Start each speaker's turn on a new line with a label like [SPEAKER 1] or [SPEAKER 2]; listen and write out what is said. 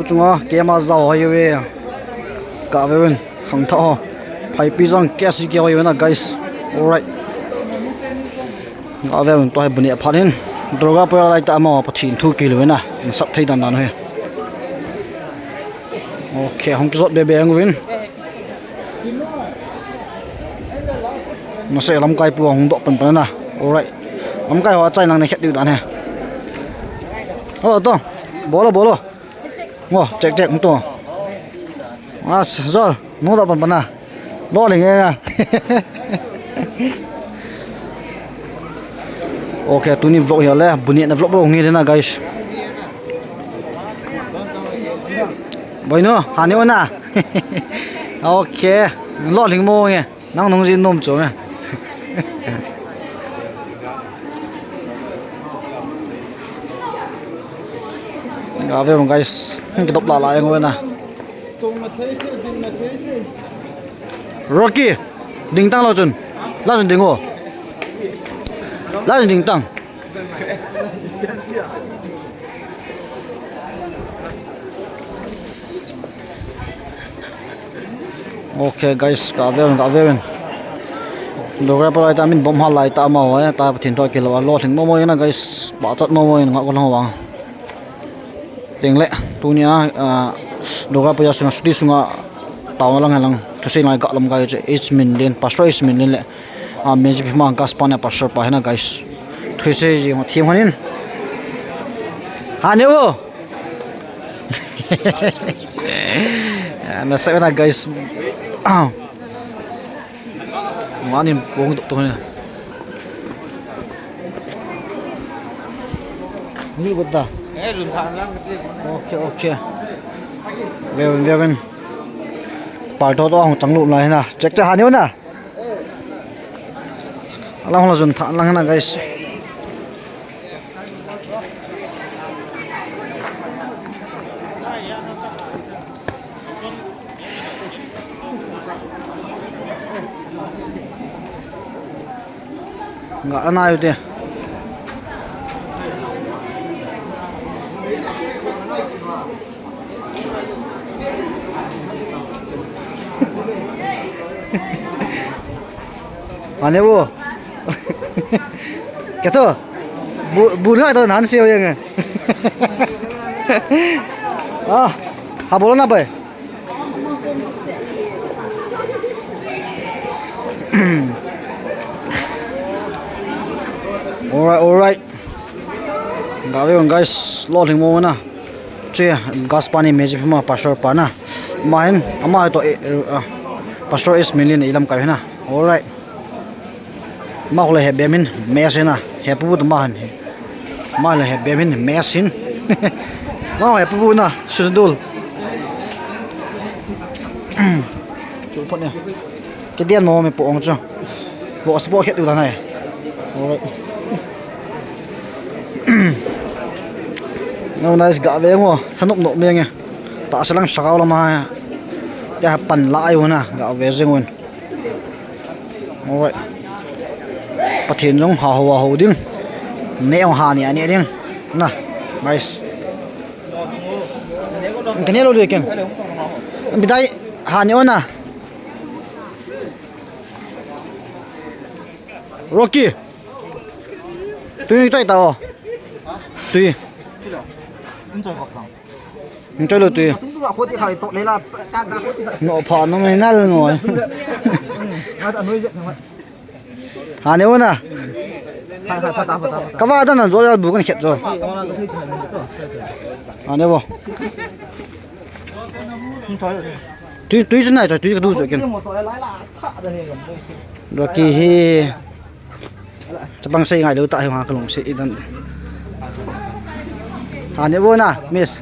[SPEAKER 1] chunga kema zaw highway ka veun khang tho phai pi jang kasi ke hoy na guys. Alright ga veun to hai buni phanin durga pura lai ta ma pathin thu kilo na sap thei dan dan he. Okay hong zot be be ang win nó sẽ làm cái buồng hong độ phần phần na. Alright làm cái họ chạy năng này khét điều đạn he. Hello tông bố lo ngô check không to rồi nó độ phần phần na lo liền nghe nha. Ok tu ni vlog ya le bunyi na vlog ngi na guys. Boy no hani ona. Ok lo liền mo nghe nang nong jin nom cho nghe. Gà về guys cái độc lại ngồi nè. Rocky đình tăng lao chun đình ngô lao chun đình tăng. Ok guys gà về đồ cái bây giờ mình bấm hoa lại ta màu ấy ta thiền thoại kiểu là lo thỉnh mò mồi na guys bỏ chặt mò mồi ngọc con hoa tiếng lệ tu nia đồ cái bây giờ sung đi sung tàu lang lang tu sei ngai gạo làm cái H million pastor H million lệ mình chỉ mang gas pan pastor pa na guys tu sei gì mà thiêm honin hanyo na sai na guys Manin buông tụ thôi nè. Ni bút ta. Ok. Về. Bảo thô to trắng lụm lại nè. Check cho hà nhiêu nè. Long là dùn thẳng lăng nè guys. Ngã này đi. Anh em bu. Cái thôi. Bu nữa tôi nán siêu vậy. À bố nó bơi. Alright. Gawe guys, lo thing mo na. Che gas pani meji phama pastor pa na. Main ama to pastor is million ilam ka na. Alright. Ma hole he bemin mesena. He pu tu man. Ma le he bemin mesin. Ma he pu na sudul. Chu pot ne. Cái điện mo me po ong cho. Bo sport het du la này. Alright. Now nice gạ về ngô sanuk nộ miếng nghe ta sẽ lăng sào làm mà ya pan lại luôn à gạ về riêng luôn. Alright bắt thiên giống hào điên neo hà nè nè điên nè guys cái này luôn đi keng bị tay hà nhớ nè Rocky tôi chạy tàu tùy chơi được tùy nọ phò nó mới nát rồi hà nếu nè các bạn đang làm rồi bù con khẹt rồi hà nếu không tùy thế này rồi tùy cái đu rồi kìa rồi kỳ cho băng xây ngày đâu tại hòa cái lồng sẽ đan hà nếu vô nè miss